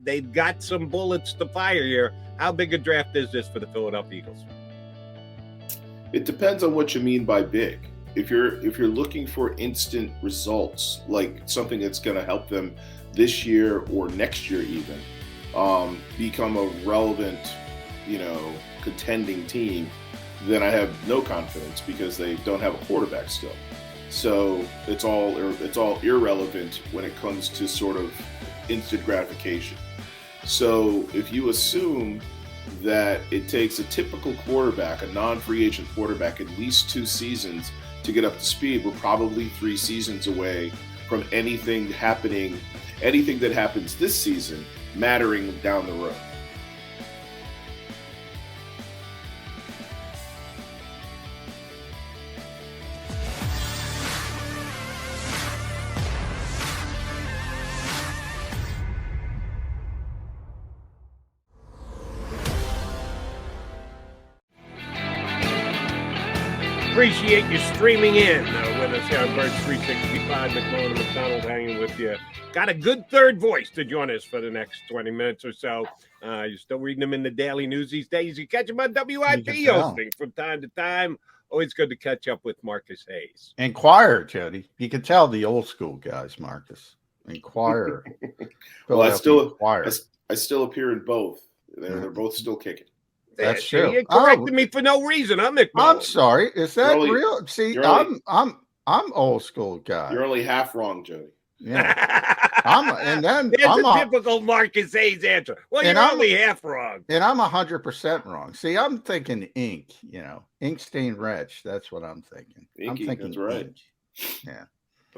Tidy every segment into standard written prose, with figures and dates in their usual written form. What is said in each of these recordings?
they've got some bullets to fire here. How big a draft is this for the Philadelphia Eagles? It depends on what you mean by big. If you're looking for instant results, like something that's going to help them this year or next year even, become a relevant, contending team, then I have no confidence because they don't have a quarterback still. So it's all irrelevant when it comes to sort of instant gratification. So if you assume that it takes a typical quarterback, a non-free agent quarterback, at least 2 seasons to get up to speed, we're probably 3 seasons away from anything that happens this season mattering down the road. Appreciate you streaming in with us here on Birds 365. McMullen and McDonald hanging with you. Got a good third voice to join us for the next 20 minutes or so. You're still reading them in the daily news these days. You catch them on WIP hosting from time to time. Always good to catch up with Marcus Hayes. Inquirer, Jody. You can tell the old school guys, Marcus. Inquirer. Well, I still appear in both. They're both still kicking. That's true. You corrected me for no reason. I'm McMullen. I'm sorry. Is that real? See, I'm old school guy. You're only half wrong, Jody. Yeah. There's a typical Marcus Hayes answer. Well, you're only half wrong. And I'm 100% wrong. See, I'm thinking ink, ink stained wretch. That's what I'm thinking. Inky, I'm thinking that's right. ink. Yeah.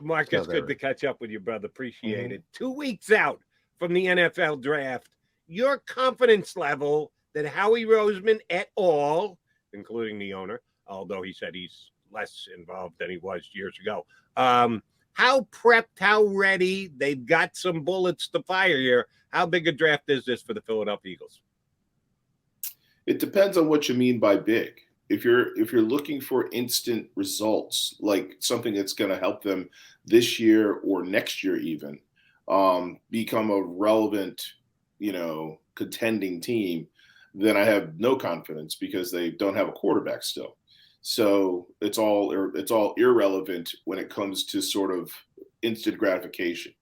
Marcus, good to catch up with you, brother. Appreciate it. 2 weeks out from the NFL draft, your confidence level that Howie Roseman et al., including the owner, although he said he's less involved than he was years ago, how prepped, how ready, they've got some bullets to fire here. How big a draft is this for the Philadelphia Eagles? It depends on what you mean by big. If you're looking for instant results, like something that's going to help them this year or next year even, become a relevant, contending team, then I have no confidence because they don't have a quarterback still. So it's all irrelevant when it comes to sort of instant gratification.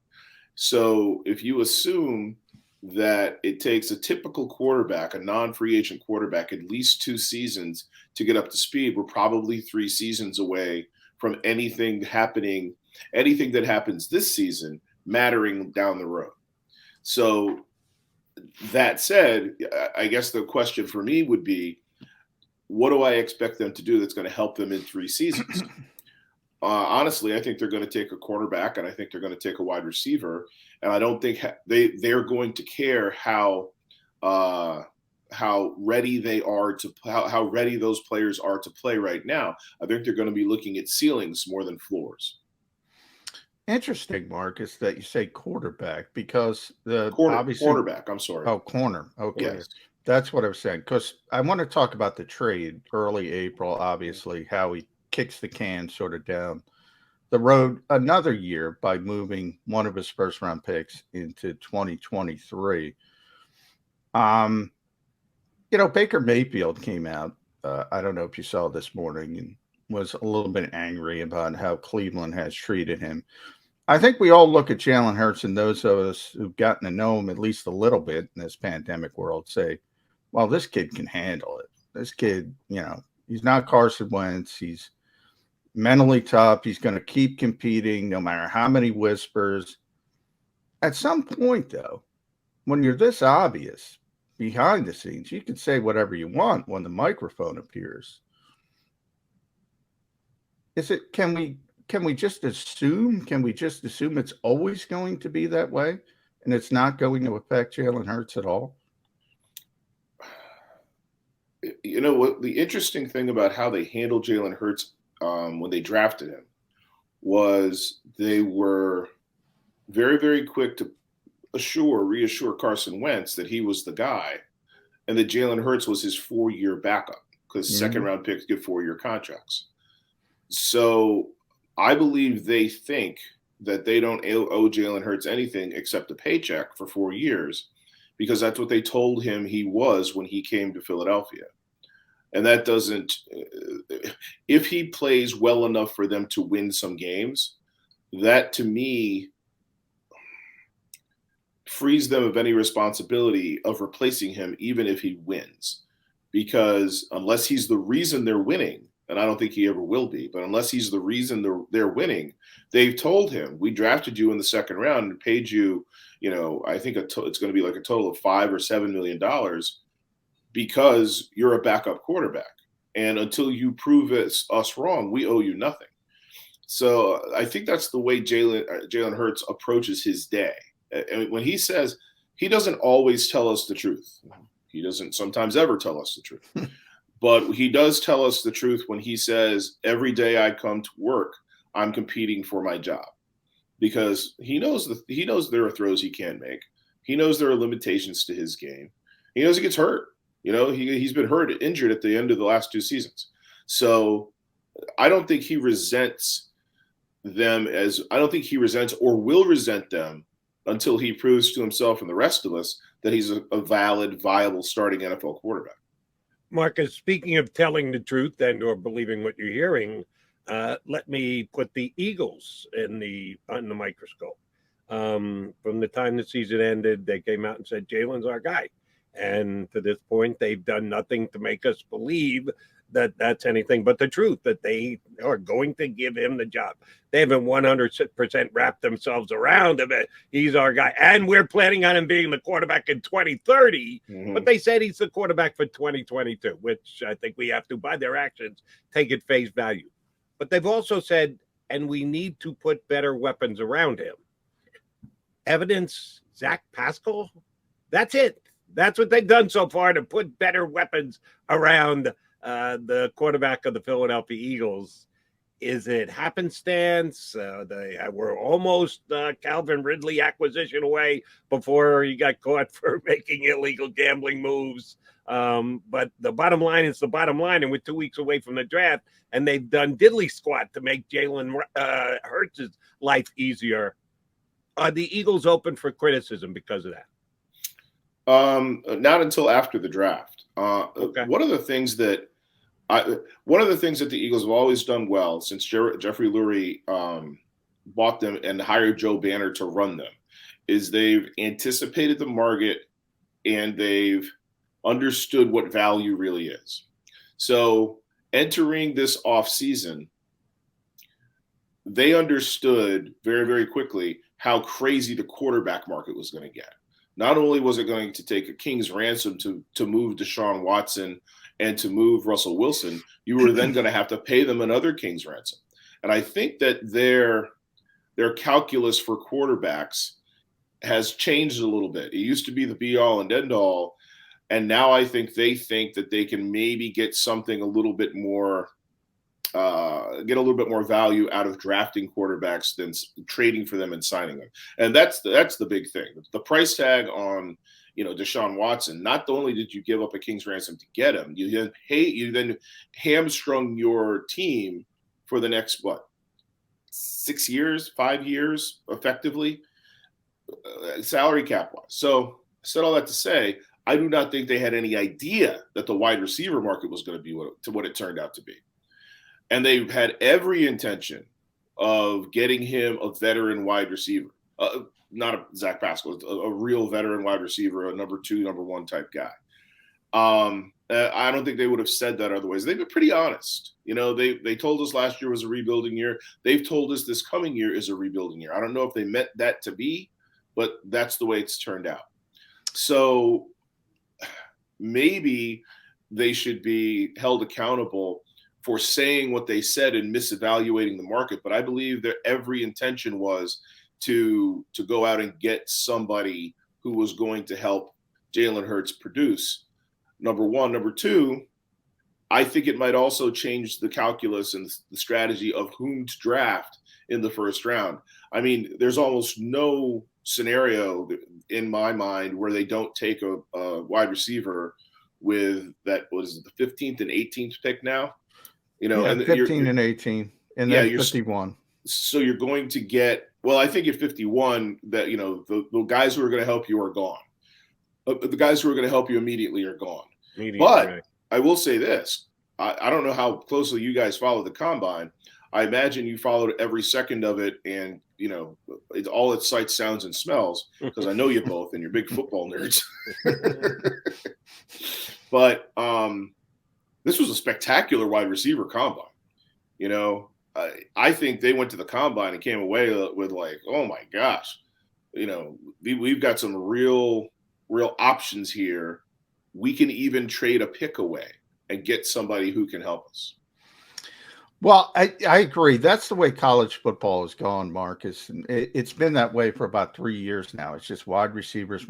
So if you assume that it takes a typical quarterback, a non-free agent quarterback, at least 2 seasons to get up to speed, we're probably 3 seasons away from anything that happens this season mattering down the road. So that said, I guess the question for me would be, what do I expect them to do that's going to help them in 3 seasons? Honestly, I think they're going to take a quarterback, and I think they're going to take a wide receiver, and I don't think they're going to care how ready they are how ready those players are to play right now. I think they're going to be looking at ceilings more than floors. Interesting, Marcus, that you say quarterback because cornerback. I'm sorry. Oh, corner. Okay. Yes. That's what I was saying, because I want to talk about the trade early April, obviously, how he kicks the can sort of down the road another year by moving one of his first-round picks into 2023. Baker Mayfield came out, I don't know if you saw this morning, and was a little bit angry about how Cleveland has treated him. I think we all look at Jalen Hurts, and those of us who've gotten to know him at least a little bit in this pandemic world say, well, this kid can handle it. This kid, he's not Carson Wentz. He's mentally tough. He's going to keep competing no matter how many whispers. At some point, though, when you're this obvious behind the scenes, you can say whatever you want when the microphone appears. Can we just assume? Can we just assume it's always going to be that way, and it's not going to affect Jalen Hurts at all? What the interesting thing about how they handled Jalen Hurts when they drafted him was they were very, very quick to reassure Carson Wentz that he was the guy, and that Jalen Hurts was his 4-year backup because second-round picks get 4-year contracts. So I believe they think that they don't owe Jalen Hurts anything except a paycheck for 4 years, because that's what they told him he was when he came to Philadelphia. And that doesn't – if he plays well enough for them to win some games, that to me frees them of any responsibility of replacing him even if he wins. Because unless he's the reason they're winning, and I don't think he ever will be, but unless he's the reason they're winning, they've told him, we drafted you in the second round and paid you, I think it's going to be like a total of $5 or $7 million because you're a backup quarterback. And until you prove us wrong, we owe you nothing. So I think that's the way Jalen Hurts approaches his day. And when he says, he doesn't always tell us the truth. He doesn't sometimes ever tell us the truth. But he does tell us the truth when he says, every day I come to work, I'm competing for my job. Because he knows there are throws he can't make. He knows there are limitations to his game. He knows he gets hurt. He's been injured at the end of the last 2 seasons. So I don't think he resents them I don't think he resents or will resent them until he proves to himself and the rest of us that he's a valid, viable starting NFL quarterback. Marcus, speaking of telling the truth and or believing what you're hearing, let me put the Eagles on the microscope. From the time the season ended, they came out and said, Jalen's our guy. And to this point, they've done nothing to make us believe that that's anything but the truth, that they are going to give him the job. They haven't 100% wrapped themselves around him. He's our guy. And we're planning on him being the quarterback in 2030. Mm-hmm. But they said he's the quarterback for 2022, which I think we have to, by their actions, take at face value. But they've also said, and we need to put better weapons around him. Evidence, Zach Pascal, that's it. That's what they've done so far, to put better weapons around the quarterback of the Philadelphia Eagles. Is it happenstance? They were almost Calvin Ridley acquisition away before he got caught for making illegal gambling moves. But the bottom line is the bottom line, and we're 2 weeks away from the draft, and they've done diddly squat to make Jalen Hurts' life easier. Are the Eagles open for criticism because of that? Not until after the draft. Okay. One of the things that the Eagles have always done well since Jeffrey Lurie bought them and hired Joe Banner to run them is they've anticipated the market and they've understood what value really is. So entering this offseason, they understood very, very quickly how crazy the quarterback market was going to get. Not only was it going to take a king's ransom to move Deshaun Watson and to move Russell Wilson, you were then going to have to pay them another king's ransom. And I think that their calculus for quarterbacks has changed a little bit. It used to be the be-all and end-all, and now I think they think that they can maybe get something a little bit more value out of drafting quarterbacks than trading for them and signing them. And that's the big thing. The price tag on Deshaun Watson, not only did you give up a king's ransom to get him, you then hamstrung your team for the next 6 years, 5 years, effectively, salary cap wise. So I said all that to say, I do not think they had any idea that the wide receiver market was going to be what it turned out to be. And they've had every intention of getting him a veteran wide receiver, not a Zach Pascal, a real veteran wide receiver, a number 2, number 1 type guy. I don't think they would have said that otherwise. They've been pretty honest. They told us last year was a rebuilding year. They've told us this coming year is a rebuilding year. I don't know if they meant that to be, but that's the way it's turned out. So maybe they should be held accountable for saying what they said and misevaluating the market. But I believe that every intention was to go out and get somebody who was going to help Jalen Hurts produce, number 1. Number 2, I think it might also change the calculus and the strategy of whom to draft in the first round. I mean, there's almost no scenario in my mind where they don't take a wide receiver with that was the 15th and 18th pick now. And 15 and 18, and then 51. So you're going to get, I think at 51 that, the guys who are going to help you are gone. the guys who are going to help you immediately are gone. Right. I will say this. I don't know how closely you guys follow the combine. I imagine you followed every second of it, and it's all its sights, sounds, and smells, because I know you both and you're big football nerds. But this was a spectacular wide receiver combine. I think they went to the combine and came away with like, oh my gosh, we've got some real options here. We can even trade a pick away and get somebody who can help us. Well, I agree. That's the way college football has gone, Marcus. And it's been that way for about 3 years now. It's just wide receivers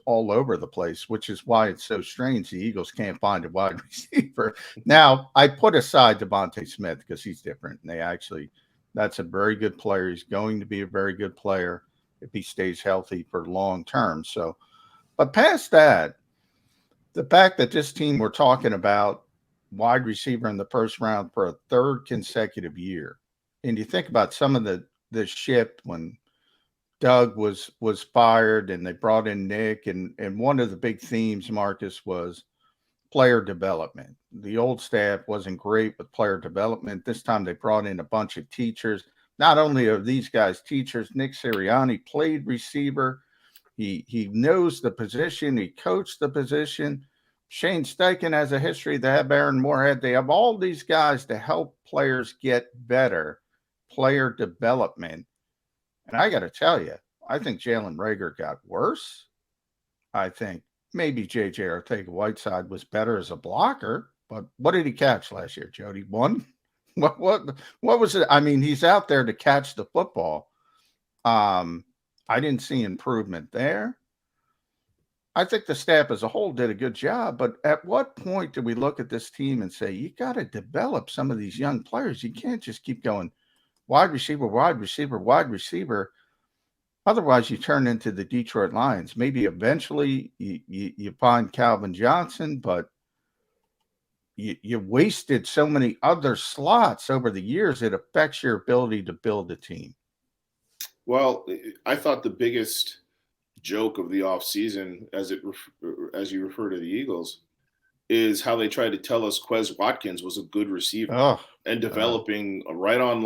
all over the place, which is why it's so strange the Eagles can't find a wide receiver. Now, I put aside Devontae Smith because he's different. And that's a very good player. He's going to be a very good player if he stays healthy for long term. So, but past that, the fact that this team we're talking about, wide receiver in the first round for a third consecutive year. And you think about some of the shift when Doug was fired and they brought in Nick, and one of the big themes, Marcus, was player development. The old staff wasn't great with player development. This time they brought in a bunch of teachers. Not only are these guys teachers, Nick Sirianni played receiver. He knows the position. He coached the position. Shane Steichen has a history. They have Aaron Moorhead. They have all these guys to help players get better, player development. And I got to tell you, I think Jalen Reagor got worse. I think maybe J.J. Arcega-Whiteside was better as a blocker. But what did he catch last year, Jody? One? What was it? I mean, he's out there to catch the football. I didn't see improvement there. I think the staff as a whole did a good job, but at what point do we look at this team and say, you got to develop some of these young players? You can't just keep going wide receiver. Otherwise, you turn into the Detroit Lions. Maybe eventually you find Calvin Johnson, but you wasted so many other slots over the years. It affects your ability to build a team. Well, I thought the biggest joke of the offseason, as you refer to the Eagles, is how they tried to tell us Quez Watkins was a good receiver and developing right on.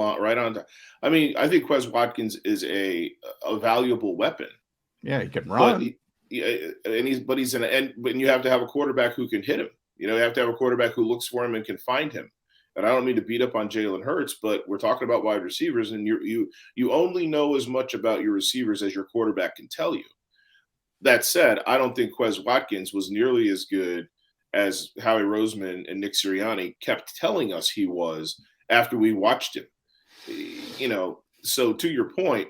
I mean, I think Quez Watkins is a valuable weapon. Yeah, he can run. But you have to have a quarterback who can hit him. You have to have a quarterback who looks for him and can find him. And I don't mean to beat up on Jalen Hurts, but we're talking about wide receivers, and you only know as much about your receivers as your quarterback can tell you. That said, I don't think Quez Watkins was nearly as good as Howie Roseman and Nick Sirianni kept telling us he was after we watched him. So to your point,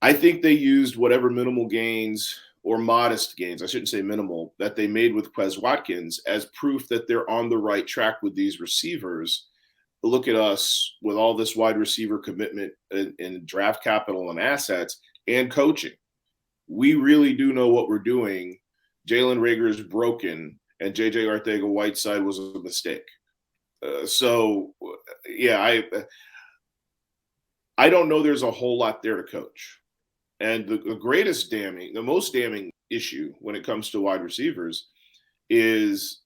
I think they used whatever minimal gains or modest gains, I shouldn't say minimal, that they made with Quez Watkins as proof that they're on the right track with these receivers. Look at us with all this wide receiver commitment in draft capital and assets and coaching. We really do know what we're doing. Jalen Reagor is broken, and J.J. Arcega-Whiteside was a mistake. I don't know there's a whole lot there to coach. And the most damning issue when it comes to wide receivers is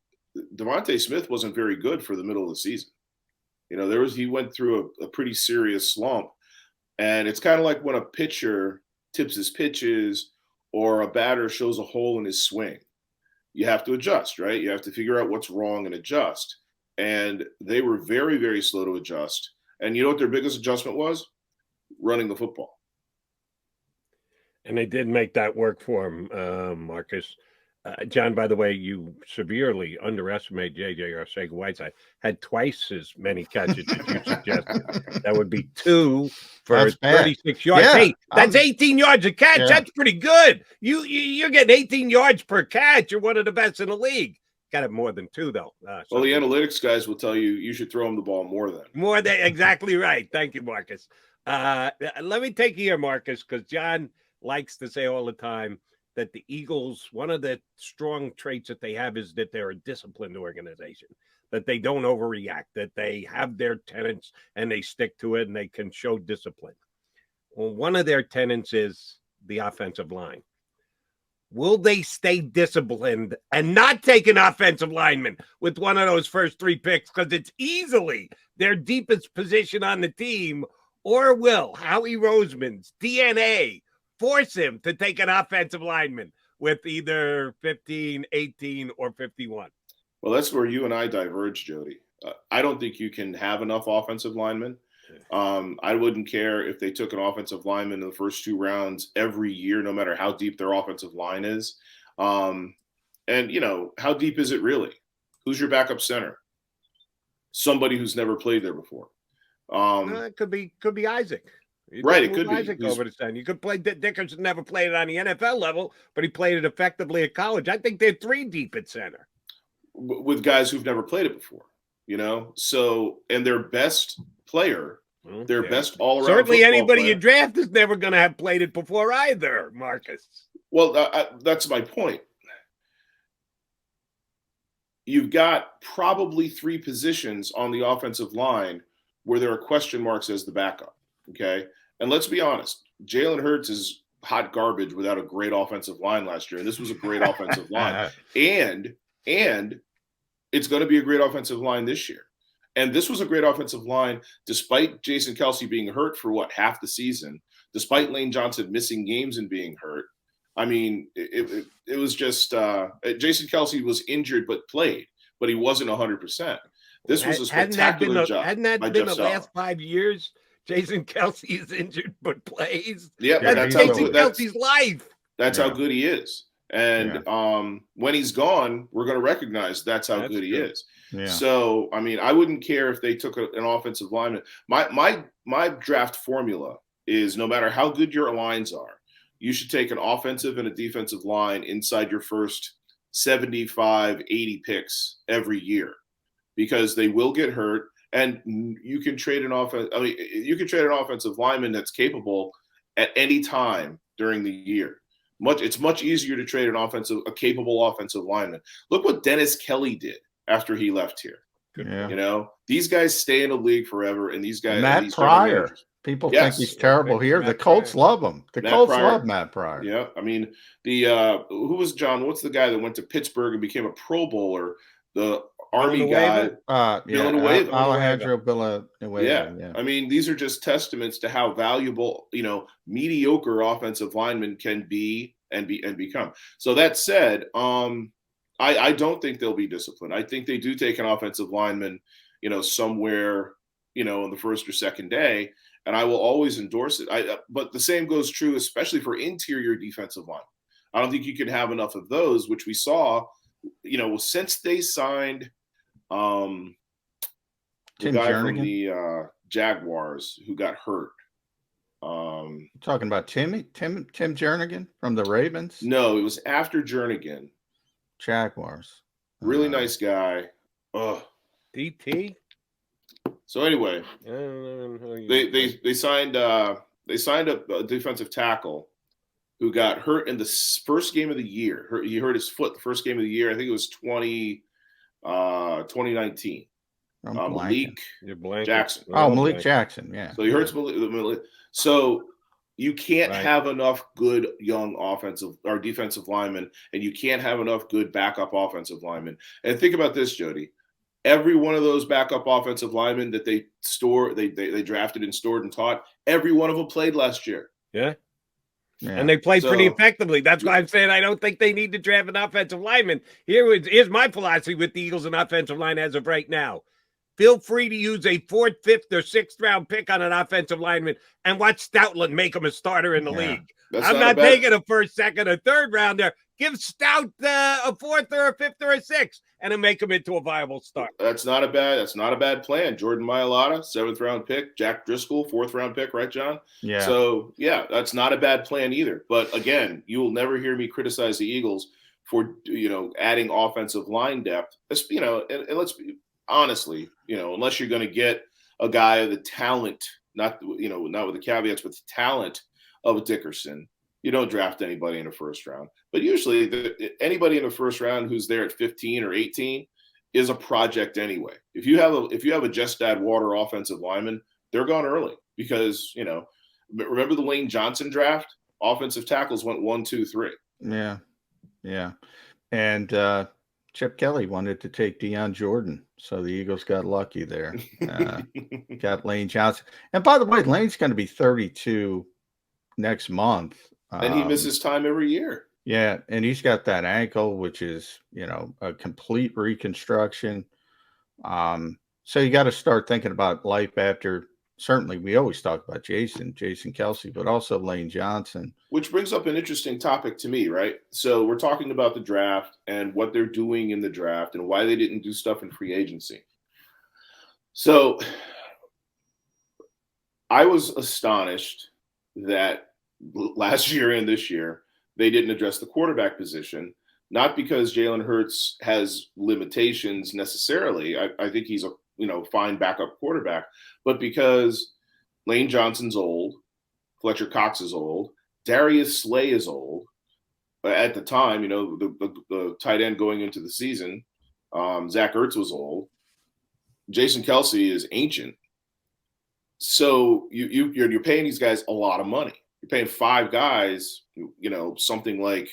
Devontae Smith wasn't very good for the middle of the season. He went through a pretty serious slump. And it's kind of like when a pitcher tips his pitches or a batter shows a hole in his swing. You have to adjust, right? You have to figure out what's wrong and adjust. And they were very, very slow to adjust. And you know what their biggest adjustment was? Running the football. And they did make that work for him, Marcus. John, by the way, you severely underestimate J.J. Arcega-Whiteside. Had twice as many catches as you suggested. That would be 2 for 36 yards. Yeah, hey, that's 18 yards a catch. Yeah. That's pretty good. You're getting 18 yards per catch. You're one of the best in the league. Got to have more than 2, though. Well, the analytics guys will tell you should throw him the ball more than. Exactly right. Thank you, Marcus. Let me take you here, Marcus, because John likes to say all the time that the Eagles, one of the strong traits that they have is that they're a disciplined organization, that they don't overreact, that they have their tenets and they stick to it and they can show discipline. Well, one of their tenets is the offensive line. Will they stay disciplined and not take an offensive lineman with one of those first 3 picks because it's easily their deepest position on the team? Or will Howie Roseman's DNA force him to take an offensive lineman with either 15, 18, or 51? Well, that's where you and I diverge, Jody. I don't think you can have enough offensive linemen. I wouldn't care if they took an offensive lineman in the first 2 rounds every year, no matter how deep their offensive line is. And, how deep is it really? Who's your backup center? Somebody who's never played there before. It could be Isaac. Right, it could be. Isaac over the center. You could play Dickerson, never played it on the NFL level, but he played it effectively at college. I think they're 3 deep at center. With guys who've never played it before, So, and their best player, their best all-around. Certainly anybody you draft is never going to have played it before either, Marcus. Well, that's my point. You've got probably 3 positions on the offensive line where there are question marks as the backup, okay? And let's be honest, Jalen Hurts is hot garbage without a great offensive line last year, and this was a great offensive line. And it's going to be a great offensive line this year. And this was a great offensive line, despite Jason Kelce being hurt for half the season, despite Lane Johnson missing games and being hurt. I mean, it was just Jason Kelce was injured but played, but he wasn't 100%. This was a spectacular job. Hadn't that been the last 5 years? Jason Kelce is injured but plays. Yeah, that's Jason Kelce's life. That's how good he is. And when he's gone, we're going to recognize that's how good he is. Yeah. So, I mean, I wouldn't care if they took an offensive lineman. My draft formula is no matter how good your lines are, you should take an offensive and a defensive line inside your first 75, 80 picks every year because they will get hurt. And you can trade an offensive lineman that's capable at any time during the year. It's much easier to trade a capable offensive lineman. Look what Dennis Kelly did after he left here. Yeah. These guys stay in the league forever, and these guys. Matt Pryor. People think he's terrible here. The Colts love him. The Colts love Matt Pryor. Yeah, I mean who was John? What's the guy that went to Pittsburgh and became a Pro Bowler? The Army guy, Villanueva. Alejandro Villanueva. Yeah, I mean these are just testaments to how valuable mediocre offensive linemen can be and become. So that said, I don't think they'll be disciplined. I think they do take an offensive lineman, somewhere, in the first or second day, and I will always endorse it. But the same goes true, especially for interior defensive line. I don't think you can have enough of those, which we saw, since they signed the guy from the Jaguars who got hurt. Talking about Tim Jernigan from the Ravens? No, it was after Jernigan. Jaguars. Really nice guy. DT. So anyway, they signed a defensive tackle who got hurt in the first game of the year. He hurt his foot the first game of the year. I think it was 2019. Malik Jackson. Malik Jackson, yeah. So he hurts Malik. So you can't have enough good young offensive or defensive linemen, and you can't have enough good backup offensive linemen. And think about this, Jody. Every one of those backup offensive linemen that they drafted and stored and taught, every one of them played last year. Yeah. And they played pretty effectively. That's why I'm saying I don't think they need to draft an offensive lineman. Here's my philosophy with the Eagles and offensive line as of right now. Feel free to use a 4th, 5th, or 6th round pick on an offensive lineman and watch Stoutland make him a starter in the league. I'm not taking a 1st, 2nd, or 3rd rounder. Give Stout a 4th or a 5th or a 6th and then make him into a viable start. That's not a bad plan. Jordan Mailata, 7th round pick. Jack Driscoll, 4th round pick, right, John? Yeah. So that's not a bad plan either. But again, you will never hear me criticize the Eagles for adding offensive line depth. And let's be honestly, unless you're going to get a guy of the talent, not with the caveats, but the talent of a Dickerson. You don't draft anybody in the first round, but usually anybody in the first round who's there at 15 or 18 is a project anyway. If you have a Just Add Water offensive lineman, they're gone early because remember the Lane Johnson draft? Offensive tackles went 1, 2, 3. Yeah. Yeah. And Chip Kelly wanted to take Deion Jordan, so the Eagles got lucky there. Got Lane Johnson. And by the way, Lane's going to be 32 next month. And he misses time every year. Yeah, and he's got that ankle, which is, a complete reconstruction. So you got to start thinking about life after. Certainly, we always talk about Jason Kelsey, but also Lane Johnson. Which brings up an interesting topic to me, right? So we're talking about the draft and what they're doing in the draft and why they didn't do stuff in free agency. So I was astonished that last year and this year they didn't address the quarterback position, not because Jalen Hurts has limitations necessarily. I think he's a fine backup quarterback, but because Lane Johnson's old, Fletcher Cox is old, Darius Slay is old. At the time, the tight end going into the season, Zach Ertz was old. Jason Kelsey is ancient. So you're paying these guys a lot of money. You're paying 5 guys, something like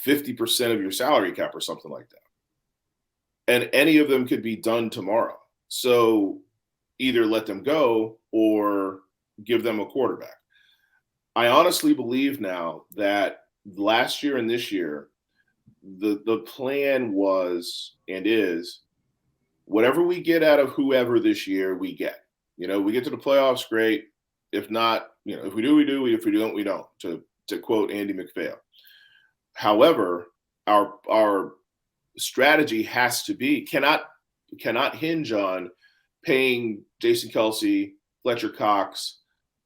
50% of your salary cap or something like that. And any of them could be done tomorrow. So either let them go or give them a quarterback. I honestly believe now that last year and this year, the plan was and is whatever we get out of whoever this year we get. We get to the playoffs, great. If not, if we do, we do. If we don't, we don't, to quote Andy McPhail. However, our strategy has to be, cannot hinge on paying Jason Kelsey, Fletcher Cox,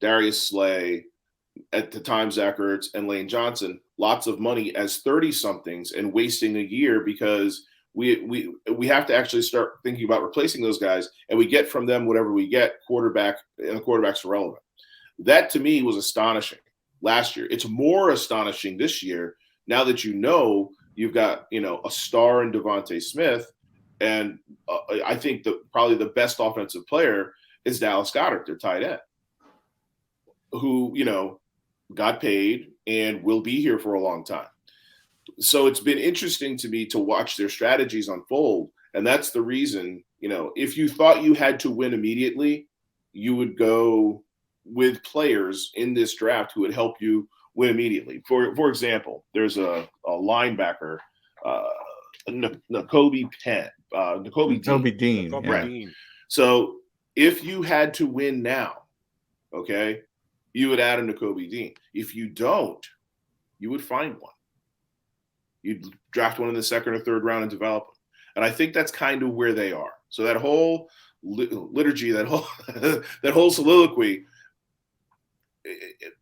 Darius Slay, at the time Zach Ertz, and Lane Johnson lots of money as 30-somethings and wasting a year because we have to actually start thinking about replacing those guys, and we get from them whatever we get, quarterback, and the quarterback's irrelevant. That to me was astonishing last year. It's more astonishing this year now that you've got a star in Devontae Smith, and I think probably the best offensive player is Dallas Goedert, their tight end, who got paid and will be here for a long time. So it's been interesting to me to watch their strategies unfold. And that's the reason, if you thought you had to win immediately, you would go with players in this draft who would help you win immediately. For example, there's a linebacker, Nakobe Dean. Dean. So if you had to win now, okay, you would add him to Nakobe Dean. If you don't, you would find one. You'd draft one in the second or third round and develop them. And I think that's kind of where they are. So that whole liturgy, that whole soliloquy,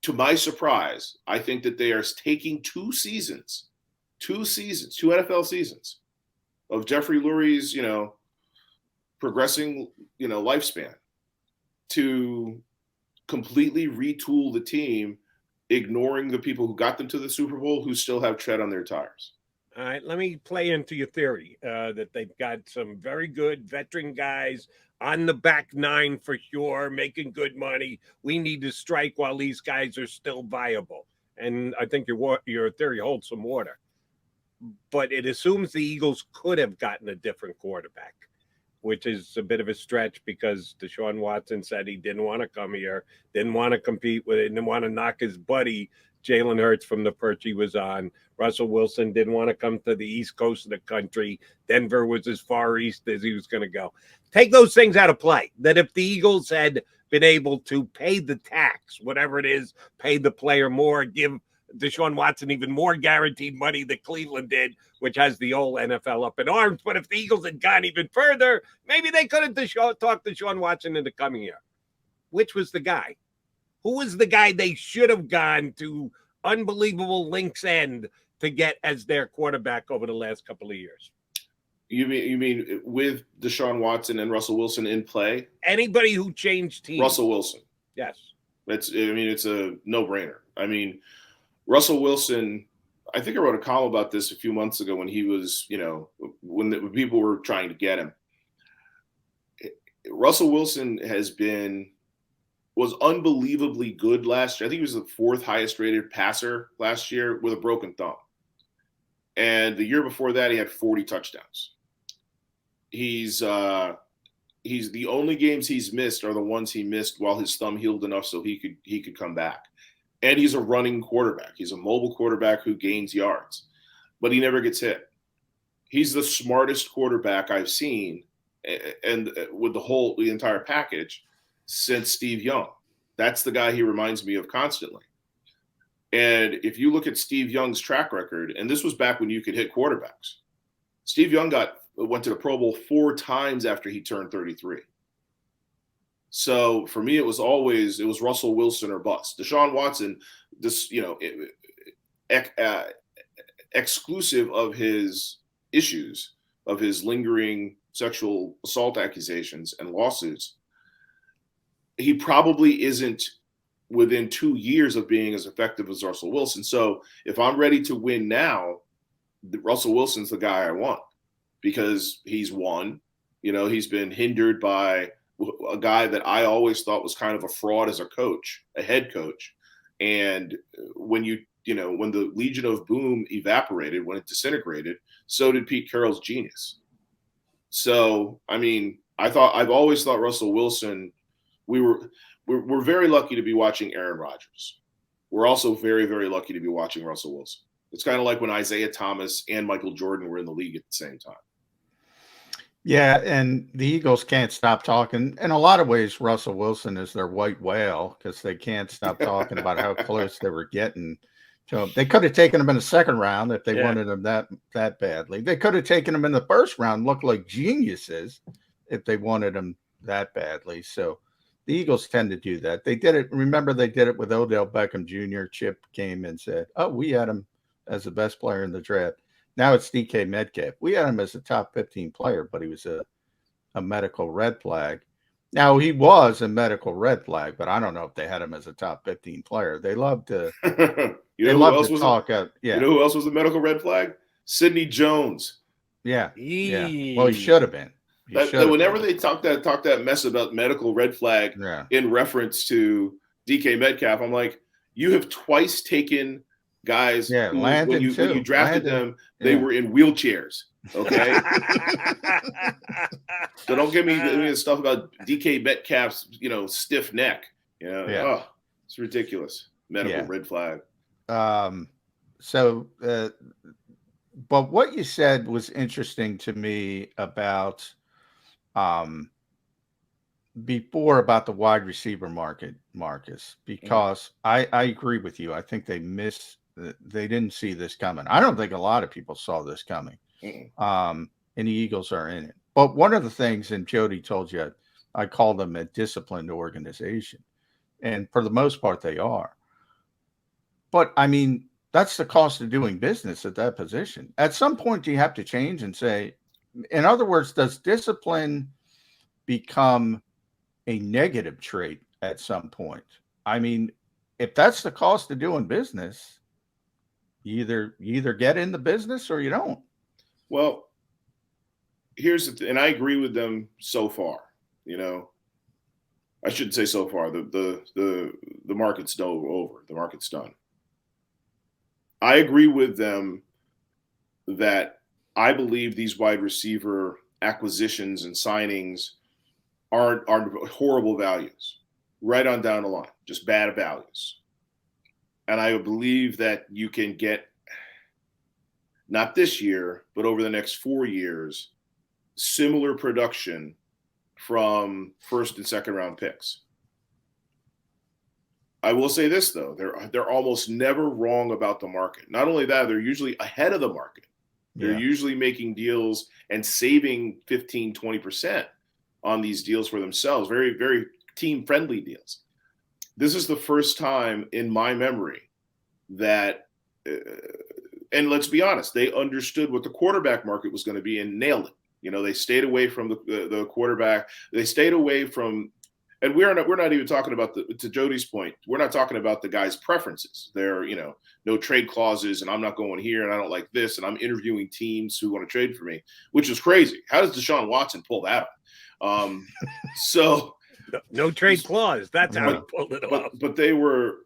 to my surprise, I think that they are taking two NFL seasons of Jeffrey Lurie's, progressing, lifespan to completely retool the team, ignoring the people who got them to the Super Bowl who still have tread on their tires. All right, let me play into your theory that they've got some very good veteran guys on the back nine for sure, making good money. We need to strike while these guys are still viable. And I think your theory holds some water. But it assumes the Eagles could have gotten a different quarterback, which is a bit of a stretch because Deshaun Watson said he didn't want to come here, didn't want to compete with it, didn't want to knock his buddy Jalen Hurts from the perch he was on. Russell Wilson didn't want to come to the East Coast of the country. Denver was as far east as he was going to go. Take those things out of play. That if the Eagles had been able to pay the tax, whatever it is, pay the player more, give Deshaun Watson even more guaranteed money that Cleveland did, which has the whole NFL up in arms. But if the Eagles had gone even further, maybe they could have talked Deshaun Watson into coming here. Which was the guy? Who was the guy they should have gone to unbelievable links end to get as their quarterback over the last couple of years? You mean with Deshaun Watson and Russell Wilson in play? Anybody who changed teams. Russell Wilson. Yes. It's a no-brainer. Russell Wilson, I think I wrote a column about this a few months ago when he was, when people were trying to get him. Russell Wilson was unbelievably good last year. I think he was the 4th highest rated passer last year with a broken thumb. And the year before that, he had 40 touchdowns. He's the only games he's missed are the ones he missed while his thumb healed enough so he could come back. And he's a running quarterback. He's a mobile quarterback who gains yards, but he never gets hit. He's the smartest quarterback I've seen, and with the entire package, since Steve Young. That's the guy he reminds me of constantly. And if you look at Steve Young's track record, and this was back when you could hit quarterbacks, Steve Young went to the Pro Bowl 4 times after he turned 33. So for me, it was Russell Wilson or bust. Deshaun Watson, exclusive of his issues, of his lingering sexual assault accusations and lawsuits, he probably isn't within 2 years of being as effective as Russell Wilson. So if I'm ready to win now, Russell Wilson's the guy I want, because he's won. He's been hindered by a guy that I always thought was kind of a fraud as a coach, a head coach. And when when the Legion of Boom evaporated, when it disintegrated, so did Pete Carroll's genius. So, I mean, I've always thought Russell Wilson, we're very lucky to be watching Aaron Rodgers. We're also very, very lucky to be watching Russell Wilson. It's kind of like when Isaiah Thomas and Michael Jordan were in the league at the same time. Yeah, and the Eagles can't stop talking. In a lot of ways, Russell Wilson is their white whale, because they can't stop talking about how close they were getting to him. They could have taken him in the second round if they wanted him that badly. They could have taken him in the first round, looked like geniuses if they wanted him that badly. So the Eagles tend to do that. They did it. Remember, they did it with Odell Beckham Jr. Chip came and said, "Oh, we had him as the best player in the draft." Now it's DK Metcalf. We had him as a top 15 player, but he was a medical red flag. Now, he was a medical red flag, but I don't know if they had him as a top 15 player. They love to You know who else was a medical red flag? Sidney Jones. Yeah. Yeah. Well, he should have been. Whenever they talk that mess about medical red flag in reference to DK Metcalf, I'm like, you have twice taken guys who, when you drafted them, they were in wheelchairs. Okay. So don't give me the stuff about DK Metcalf's, stiff neck. It's ridiculous. Medical red flag. But what you said was interesting to me about before about the wide receiver market, Marcus, because I agree with you. I think they didn't see this coming. I don't think a lot of people saw this coming. And the Eagles are in it. But one of the things, and Jody told you, I call them a disciplined organization. And for the most part, they are. But, I mean, that's the cost of doing business at that position. At some point, you have to change and say, in other words, does discipline become a negative trait at some point? I mean, if that's the cost of doing business, you either get in the business or you don't. Well, and I agree with them so far. I shouldn't say so far. The market's over. The market's done. I agree with them that I believe these wide receiver acquisitions and signings are horrible values, right on down the line, just bad values. And I believe that you can get, not this year, but over the next 4 years, similar production from first and second round picks. I will say this, though. They're almost never wrong about the market. Not only that, they're usually ahead of the market. They're usually making deals and saving 15, 20% on these deals for themselves. Very, very team-friendly deals. This is the first time in my memory that and let's be honest, they understood what the quarterback market was going to be and nailed it. They stayed away from the quarterback. They stayed away from, and we're not even talking about to Jody's point, we're not talking about the guy's preferences. They're, no trade clauses, and I'm not going here, and I don't like this, and I'm interviewing teams who want to trade for me, which is crazy. How does Deshaun Watson pull that off? So no trade clause. That's how he pulled it off. But they were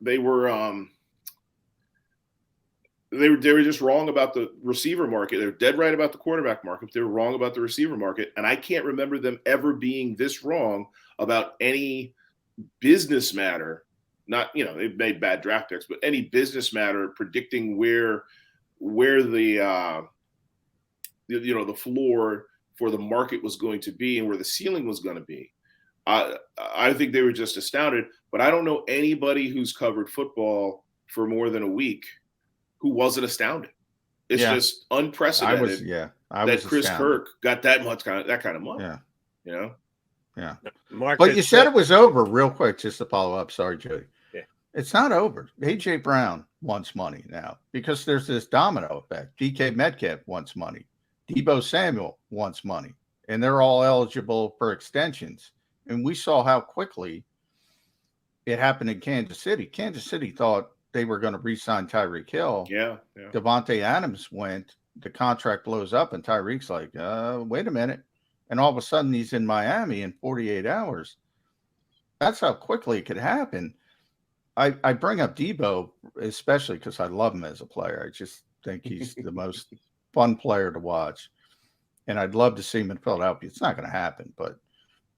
they were just wrong about the receiver market. They're dead right about the quarterback market. They were wrong about the receiver market. And I can't remember them ever being this wrong about any business matter. Not, they've made bad draft picks, but any business matter predicting where the floor for the market was going to be and where the ceiling was going to be. I think they were just astounded, but I don't know anybody who's covered football for more than a week who wasn't astounded. It's just unprecedented that Chris Kirk got that kind of money. Yeah. Yeah. Mark, but you said it was over real quick, just to follow up. Sorry, Jody. Yeah. It's not over. A.J. Brown wants money now because there's this domino effect. DK Metcalf wants money. Deebo Samuel wants money. And they're all eligible for extensions. And we saw how quickly it happened in Kansas City. Kansas City thought they were going to re-sign Tyreek Hill. Yeah. Devontae Adams went. The contract blows up, and Tyreek's like, wait a minute. And all of a sudden, he's in Miami in 48 hours. That's how quickly it could happen. I bring up Deebo, especially because I love him as a player. I just think he's the most fun player to watch. And I'd love to see him in Philadelphia. It's not going to happen, but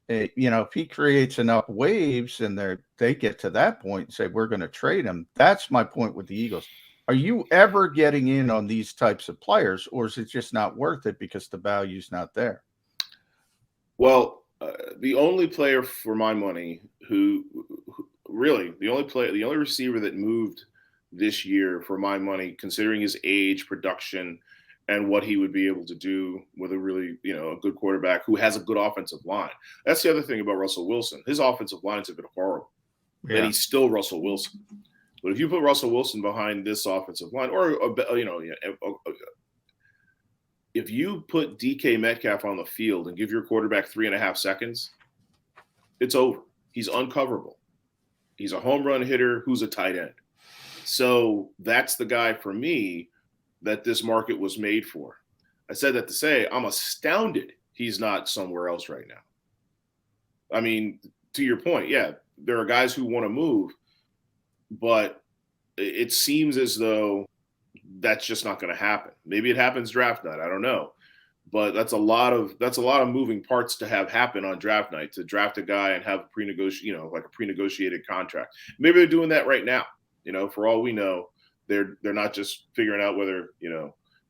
if he creates enough waves and they get to that point and say, we're going to trade him, that's my point with the Eagles. Are you ever getting in on these types of players, or is it just not worth it because the value's not there? Well, the only player for my money the only receiver that moved this year for my money, considering his age, production, and what he would be able to do with a really, a good quarterback who has a good offensive line. That's the other thing about Russell Wilson. His offensive lines have been horrible, and he's still Russell Wilson. But if you put Russell Wilson behind this offensive line, if you put DK Metcalf on the field and give your quarterback 3.5 seconds, it's over. He's uncoverable. He's a home run hitter who's a tight end. So that's the guy for me that this market was made for. I said that to say I'm astounded he's not somewhere else right now. I mean, to your point, there are guys who want to move, but it seems as though that's just not going to happen. Maybe it happens draft night. I don't know. But that's a lot of moving parts to have happen on draft night, to draft a guy and have a prenegotiated contract. Maybe they're doing that right now. For all we know, they're not just figuring out whether,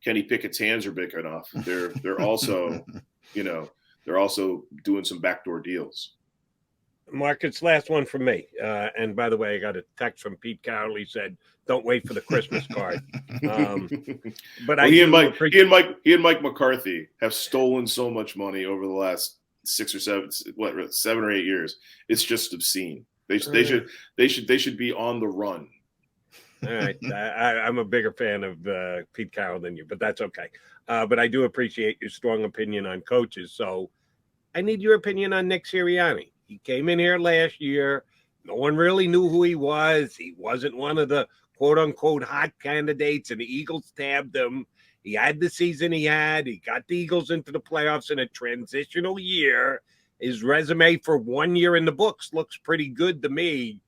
Kenny Pickett's hands are big enough. They're also, they're also doing some backdoor deals. Marcus, last one from me. And by the way, I got a text from Pete Carroll. He said, "Don't wait for the Christmas card." But he and Mike McCarthy have stolen so much money over the last 7 or 8 years. It's just obscene. They should be on the run. All right, I'm a bigger fan of Pete Carroll than you, but that's okay. But I do appreciate your strong opinion on coaches. So I need your opinion on Nick Sirianni. He came in here last year. No one really knew who he was. He wasn't one of the quote-unquote hot candidates, and the Eagles tabbed him. He had the season he had. He got the Eagles into the playoffs in a transitional year. His resume for 1 year in the books looks pretty good to me.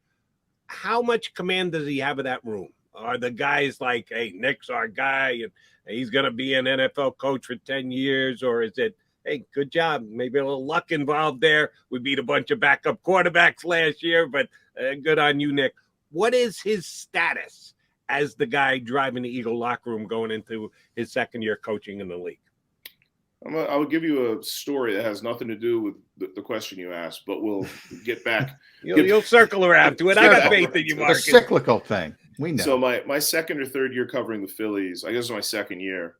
How much command does he have of that room? Are the guys like, hey, Nick's our guy, and he's going to be an NFL coach for 10 years? Or is it, hey, good job, maybe a little luck involved there. We beat a bunch of backup quarterbacks last year, but good on you, Nick. What is his status as the guy driving the Eagle locker room going into his second year coaching in the league? I will give you a story that has nothing to do with the question you asked, but we'll get back. You'll circle around to it. I got faith in you, Marcus. A cyclical thing. We know. So my second or third year covering the Phillies, I guess it was my second year,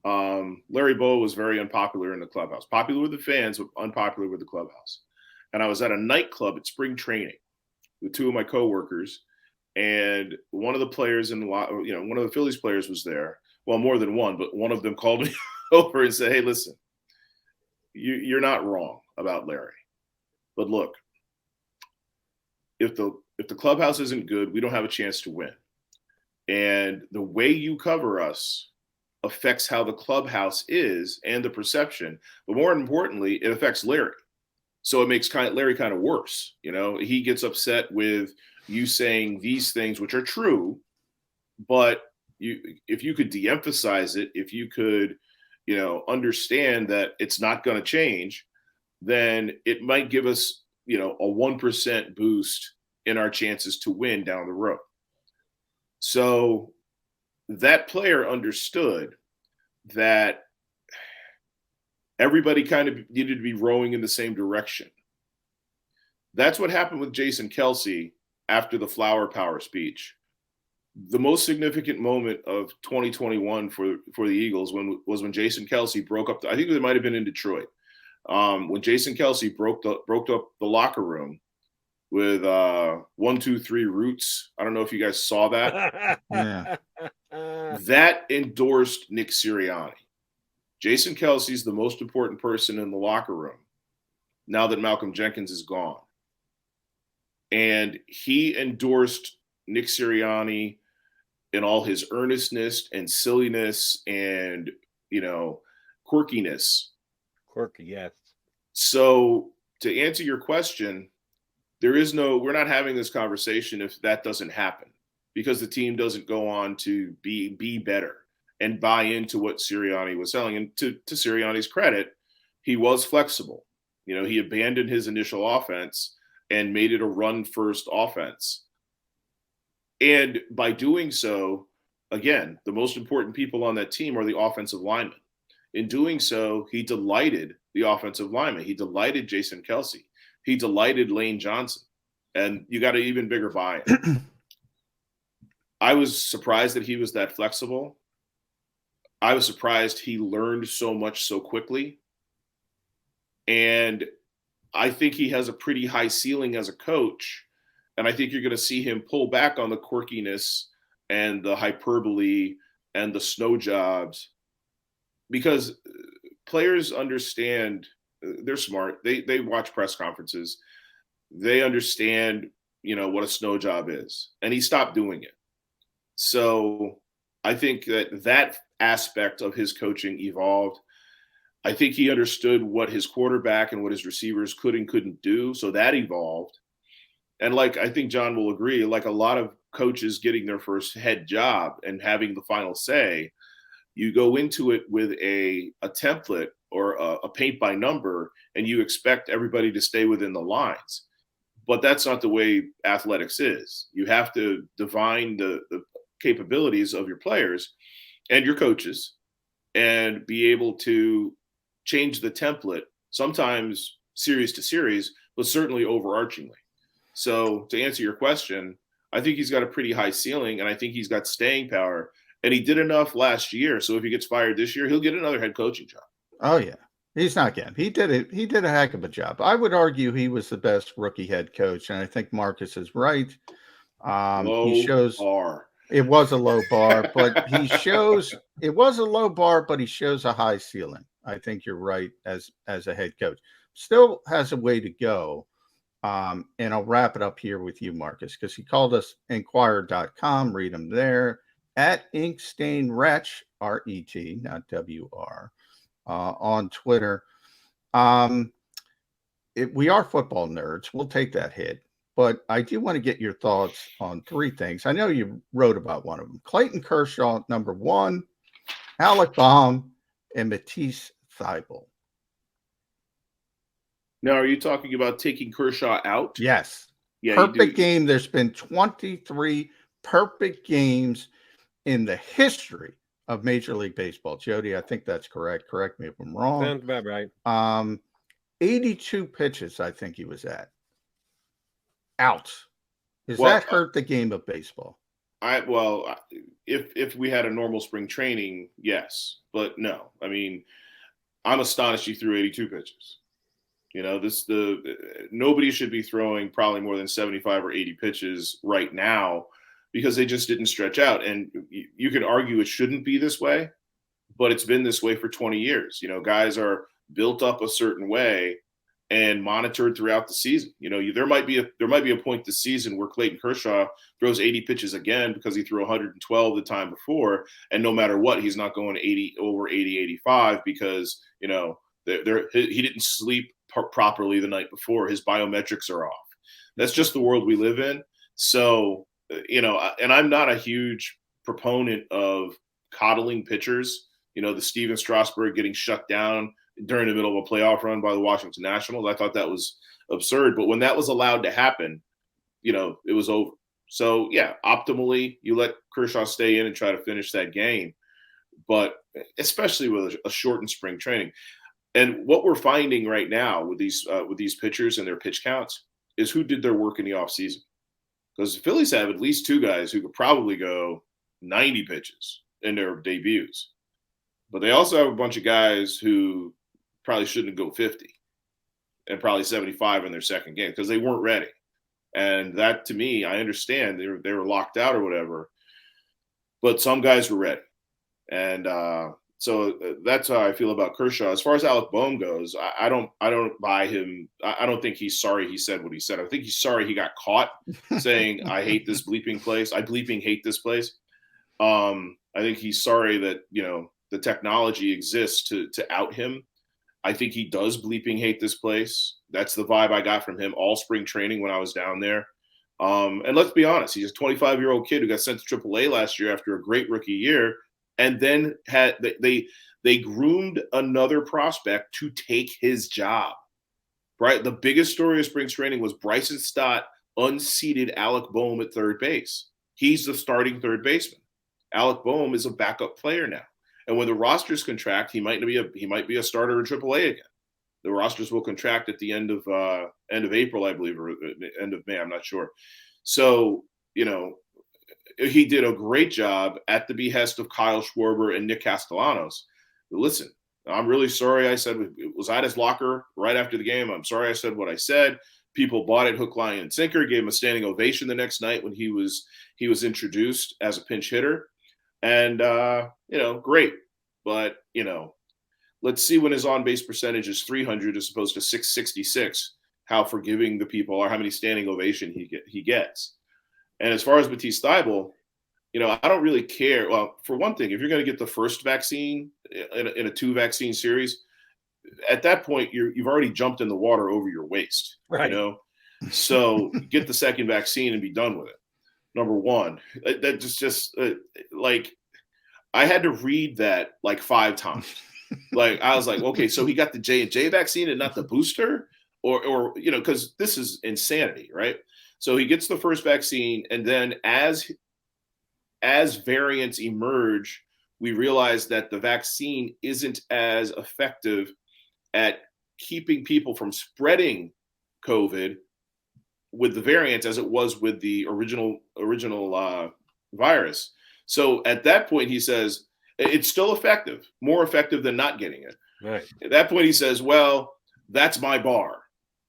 Larry Bowa was very unpopular in the clubhouse. Popular with the fans, but unpopular with the clubhouse. And I was at a nightclub at spring training with two of my coworkers, and one of the players one of the Phillies players was there. Well, more than one, but one of them called me over and said, "Hey, listen, you're not wrong about Larry, but look, if the clubhouse isn't good, we don't have a chance to win. And the way you cover us affects how the clubhouse is and the perception. But more importantly, it affects Larry. So it makes Larry kind of worse. He gets upset with you saying these things, which are true, but if you could de-emphasize it, if you could, understand that it's not going to change, then it might give us, a 1% boost in our chances to win down the road. So that player understood that everybody kind of needed to be rowing in the same direction. That's what happened with Jason Kelce after the flower power speech. The most significant moment of 2021 for the Eagles was when Jason Kelce broke up. I think it might have been in Detroit. When Jason Kelce broke up the locker room with 1, 2, 3 Roots. I don't know if you guys saw that. Yeah. That endorsed Nick Sirianni. Jason Kelce's the most important person in the locker room now that Malcolm Jenkins is gone. And he endorsed Nick Sirianni in all his earnestness and silliness and, quirkiness. Quirky, yes. So to answer your question, we're not having this conversation if that doesn't happen, because the team doesn't go on to be better and buy into what Sirianni was selling. And to Sirianni's credit, he was flexible. He abandoned his initial offense and made it a run-first offense. And by doing so, again, the most important people on that team are the offensive linemen. In doing so, he delighted the offensive linemen. He delighted Jason Kelce. He delighted Lane Johnson. And you got an even bigger buy-in. I was surprised that he was that flexible. I was surprised he learned so much so quickly. And I think he has a pretty high ceiling as a coach. And I think you're going to see him pull back on the quirkiness and the hyperbole and the snow jobs, because players understand. They're smart. They watch press conferences. They understand, what a snow job is. And he stopped doing it. So I think that aspect of his coaching evolved. I think he understood what his quarterback and what his receivers could and couldn't do. So that evolved. And I think John will agree, like a lot of coaches getting their first head job and having the final say, you go into it with a template or a paint by number, and you expect everybody to stay within the lines. But that's not the way athletics is. You have to divine the capabilities of your players and your coaches and be able to change the template, sometimes series to series, but certainly overarchingly. So to answer your question, I think he's got a pretty high ceiling, and I think he's got staying power. And he did enough last year. So if he gets fired this year, he'll get another head coaching job. Oh, yeah. He's not getting. He did it. He did a heck of a job. I would argue he was the best rookie head coach, and I think Marcus is right. He shows bar. It was a low bar, but he shows a high ceiling. I think you're right as a head coach. Still has a way to go. And I'll wrap it up here with you, Marcus, because he called us Inquirer.com. Read him there at InkstainRetch, R-E-T, not W-R, on Twitter. We are football nerds. We'll take that hit. But I do want to get your thoughts on 3 things. I know you wrote about one of them. Clayton Kershaw, number 1, Alec Baum, and Matisse Thybulle. Now, are you talking about taking Kershaw out? Yes. Yeah, perfect game. There's been 23 perfect games in the history of Major League Baseball. Jody, I think that's correct. Correct me if I'm wrong. Sounds about right. 82 pitches, I think he was at. Out. Does that hurt the game of baseball? If we had a normal spring training, yes, but no. I mean, I'm astonished he threw 82 pitches. Nobody should be throwing probably more than 75 or 80 pitches right now, because they just didn't stretch out. And you can argue it shouldn't be this way, but it's been this way for 20 years. Guys are built up a certain way and monitored throughout the season. There might be a point this season where Clayton Kershaw throws 80 pitches again because he threw 112 the time before, and no matter what, he's not going 85 because he didn't sleep properly the night before. His biometrics are off. That's just the world we live in. So and I'm not a huge proponent of coddling pitchers. The Steven Strasburg getting shut down during the middle of a playoff run by the Washington Nationals. I thought that was absurd. But when that was allowed to happen, it was over. So, yeah, optimally, you let Kershaw stay in and try to finish that game. But especially with a shortened spring training. And what we're finding right now with these pitchers and their pitch counts is who did their work in the offseason. Because the Phillies have at least two guys who could probably go 90 pitches in their debuts. But they also have a bunch of guys who probably shouldn't go 50 and probably 75 in their second game because they weren't ready. And that, to me, I understand they were locked out or whatever. But some guys were ready. And so that's how I feel about Kershaw. As far as Alec Boehm goes, I don't buy him. I don't think he's sorry he said what he said. I think he's sorry he got caught saying, I hate this bleeping place. I bleeping hate this place. I think he's sorry that, the technology exists to out him. I think he does bleeping hate this place. That's the vibe I got from him all spring training when I was down there. And let's be honest, he's a 25-year-old kid who got sent to AAA last year after a great rookie year. And then they groomed another prospect to take his job, right? The biggest story of spring training was Bryson Stott unseated Alec Boehm at third base. He's the starting third baseman. Alec Boehm is a backup player now. And when the rosters contract, he might be a starter in AAA again. The rosters will contract at the end of April, I believe, or end of May. I'm not sure. So, he did a great job at the behest of Kyle Schwarber and Nick Castellanos. But listen, I'm really sorry I said it was at his locker right after the game. I'm sorry I said what I said. People bought it hook, line, and sinker, gave him a standing ovation the next night when he was introduced as a pinch hitter. And, great. But, let's see when his on-base percentage is 300 as opposed to 666, how forgiving the people are, how many standing ovation he gets. And as far as Matisse Thybulle, I don't really care. Well, for one thing, if you're going to get the first vaccine in a 2-vaccine series, at that point, you've already jumped in the water over your waist, right? So get the second vaccine and be done with it. Number one, that just like I had to read that like 5 times. Like I was like, okay, so he got the J&J vaccine and not the booster, or because this is insanity, right? So he gets the first vaccine, and then as variants emerge, we realize that the vaccine isn't as effective at keeping people from spreading COVID with the variants as it was with the original virus. So at that point, he says it's still effective, more effective than not getting it. Right. At that point, he says, well, that's my bar.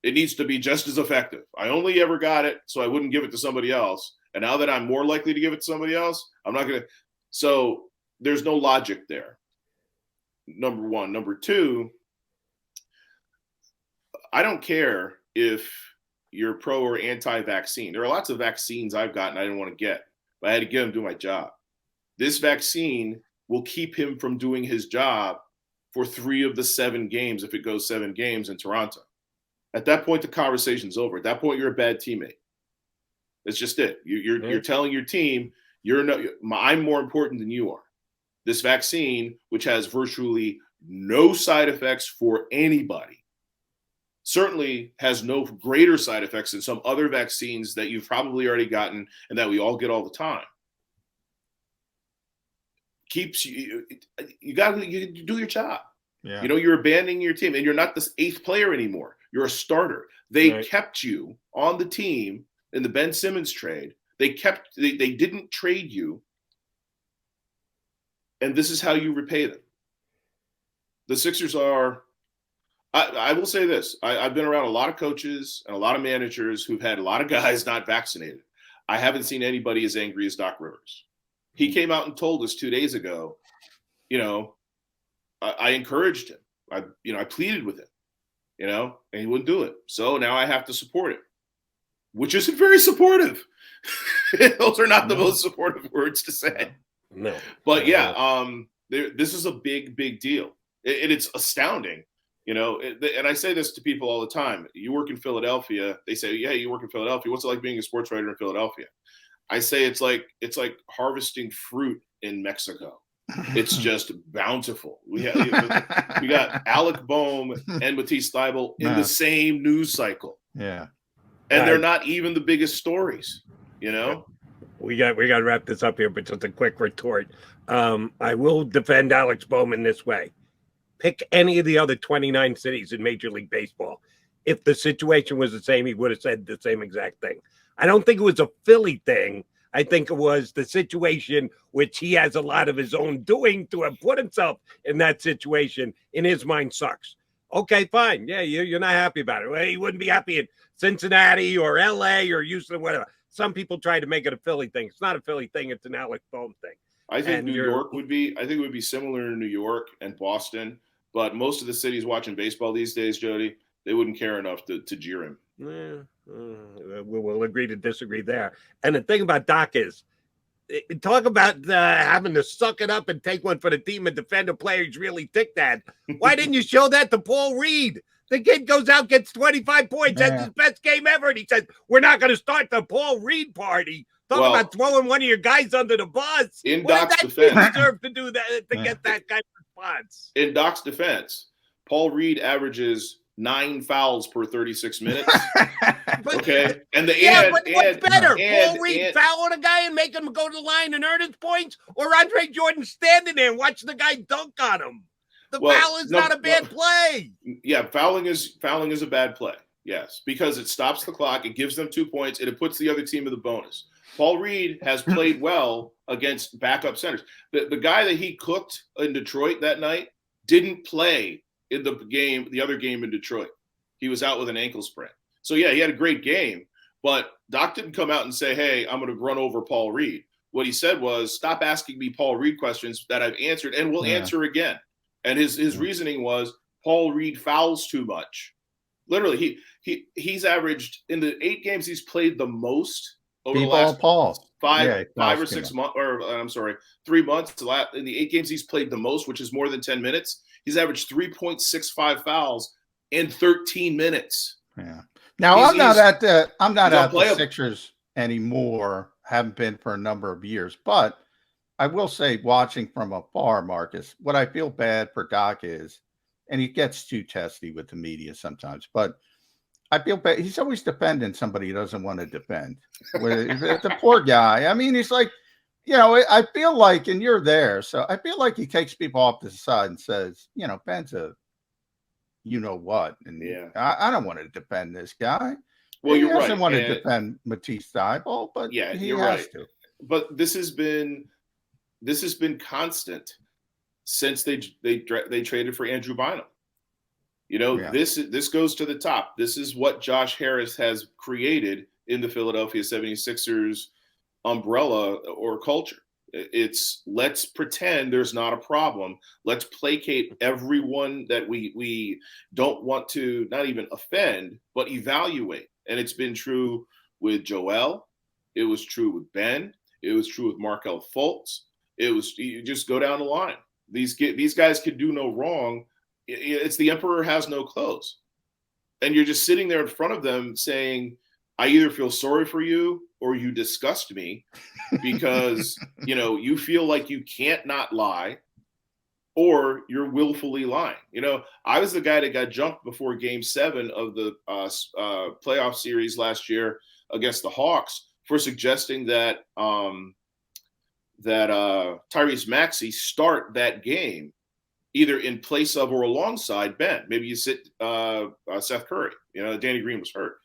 It needs to be just as effective. I only ever got it so I wouldn't give it to somebody else. And now that I'm more likely to give it to somebody else, I'm not going to. So there's no logic there. Number one. Number two, I don't care if you're pro or anti-vaccine. There are lots of vaccines I've gotten I didn't want to get, but I had to get them to do my job. This vaccine will keep him from doing his job for 3 of the 7 games if it goes 7 games in Toronto. At that point, the conversation's over. At that point, you're a bad teammate. That's just it. You're telling your team, I'm more important than you are. This vaccine, which has virtually no side effects for anybody, certainly has no greater side effects than some other vaccines that you've probably already gotten and that we all get all the time. Keeps you do your job. Yeah. You're abandoning your team, and you're not this 8th player anymore. You're a starter. They kept you on the team in the Ben Simmons trade. They didn't trade you, and this is how you repay them. The Sixers are. I will say this. I've been around a lot of coaches and a lot of managers who've had a lot of guys not vaccinated. I haven't seen anybody as angry as Doc Rivers. He came out and told us 2 days ago, I encouraged him. I pleaded with him, and he wouldn't do it. So now I have to support him, which isn't very supportive. Those are not the most supportive words to say. No. But yeah, this is a big, big deal. It's astounding, and I say this to people all the time. You work in Philadelphia. They say, yeah, you work in Philadelphia. What's it like being a sports writer in Philadelphia? I say it's like harvesting fruit in Mexico. It's just bountiful. We got Alec Boehm and Matisse Thybulle in the same news cycle. Yeah. And they're not even the biggest stories, you know? We got to wrap this up here, but just a quick retort. I will defend Alex Bowman this way. Pick any of the other 29 cities in Major League Baseball. If the situation was the same, he would have said the same exact thing. I don't think it was a Philly thing. I think it was the situation which he has a lot of his own doing to have put himself in that situation. In his mind, sucks. Okay, fine. Yeah, you're not happy about it. Well, he wouldn't be happy in Cincinnati or L.A. or Houston, whatever. Some people try to make it a Philly thing. It's not a Philly thing. It's an Alex Bowman thing. I think New York would be. I think it would be similar in New York and Boston. But most of the cities watching baseball these days, Jody, they wouldn't care enough to jeer him. We'll agree to disagree there. And the thing about Doc is, talk about having to suck it up and take one for the team and defend a player he's really ticked at. Why didn't you show that to Paul Reed? The kid goes out, gets 25 points, has his best game ever, and he says, we're not going to start the Paul Reed party. Talk about throwing one of your guys under the bus. In Doc's defense, deserve to do that to get that kind of response. In Doc's defense, Paul Reed averages 9 fouls per 36 minutes. Okay, what's better, Paul Reed fouling a guy and making him go to the line and earn his points, or Andre Jordan standing there and watching the guy dunk on him? Foul is not a bad play. Yeah, fouling is a bad play. Yes, because it stops the clock, it gives them 2 points, and it puts the other team in the bonus. Paul Reed has played well against backup centers. The guy that he cooked in Detroit that night didn't play in the other game in Detroit. He was out with an ankle sprain. So, yeah, he had a great game, but Doc didn't come out and say, hey, I'm going to run over Paul Reed. What he said was, stop asking me Paul Reed questions that I've answered and will answer again. And his reasoning was Paul Reed fouls too much. Literally, he's averaged in the 8 games he's played the most over the last 5 or 6 months, or I'm sorry, 3 months. In the 8 games he's played the most, which is more than 10 minutes, he's averaged 3.65 fouls in 13 minutes. Yeah. Now I'm not at the Sixers anymore. Haven't been for a number of years, but I will say, watching from afar, Marcus, what I feel bad for Doc is, and he gets too testy with the media sometimes, but I feel bad. He's always defending somebody he doesn't want to defend. The poor guy. I mean, he's like, I feel like, and you're there, so I feel like he takes people off to the side and says, Ben's a what. And I don't want to defend this guy. Well, you're right. He doesn't want to defend Matisse Thybulle, but he has to. But this has been constant since they traded for Andrew Bynum. This goes to the top. This is what Josh Harris has created in the Philadelphia 76ers umbrella or culture. It's let's pretend there's not a problem. Let's placate everyone that we don't want to not even offend, but evaluate. And it's been true with Joel. It was true with Ben. It was true with Markelle Fultz. You just go down the line. These guys could do no wrong. It's the emperor has no clothes. And you're just sitting there in front of them saying, I either feel sorry for you or you disgust me because, you feel like you can't not lie or you're willfully lying. I was the guy that got jumped before Game 7 of the playoff series last year against the Hawks for suggesting that Tyrese Maxey start that game either in place of or alongside Ben. Maybe you sit Seth Curry. Danny Green was hurt.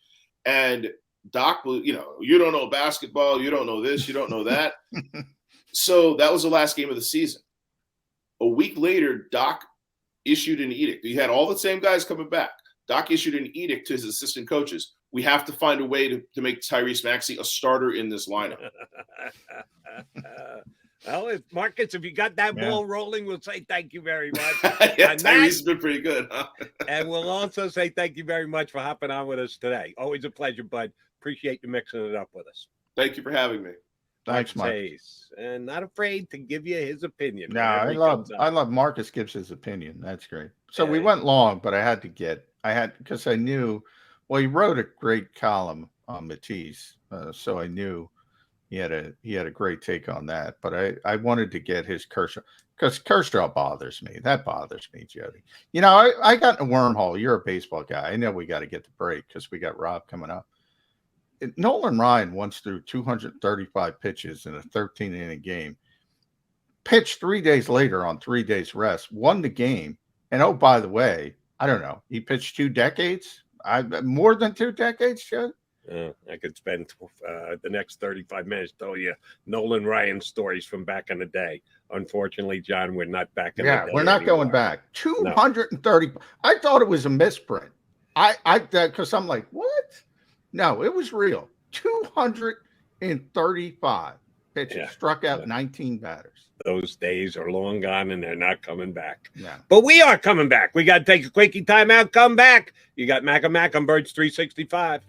And Doc, you don't know basketball. You don't know this. You don't know that. So that was the last game of the season. A week later, Doc issued an edict. He had all the same guys coming back. Doc issued an edict to his assistant coaches. We have to find a way to make Tyrese Maxey a starter in this lineup. Well, Marcus, if you got that ball rolling, we'll say thank you very much. Tyrese has been pretty good. Huh? And we'll also say thank you very much for hopping on with us today. Always a pleasure, bud. Appreciate you mixing it up with us. Thank you for having me. Thanks, Mike. And not afraid to give you his opinion. No, I love Marcus gives his opinion. That's great. So we went long, but because I knew, well, he wrote a great column on Matisse. So I knew he had a great take on that. But I wanted to get his Kershaw, because Kershaw bothers me. That bothers me, Jody. You know, I got in a wormhole. You're a baseball guy. I know we got to get the break because we got Rob coming up. Nolan Ryan once threw 235 pitches in a 13-inning game, pitched 3 days later on 3 days rest, won the game. And oh, by the way, I don't know, he pitched 2 decades. More than 2 decades, Joe. I could spend the next 35 minutes telling you Nolan Ryan stories from back in the day. Unfortunately, John, we're not back in the day. Yeah, we're not going back. 230. No. I thought it was a misprint. Because I'm like, what? No, it was real. 235 pitches, struck out 19 batters. Those days are long gone, and they're not coming back. Yeah. But we are coming back. We got to take a quickie timeout, come back. You got Mac and Mac on Birds 365.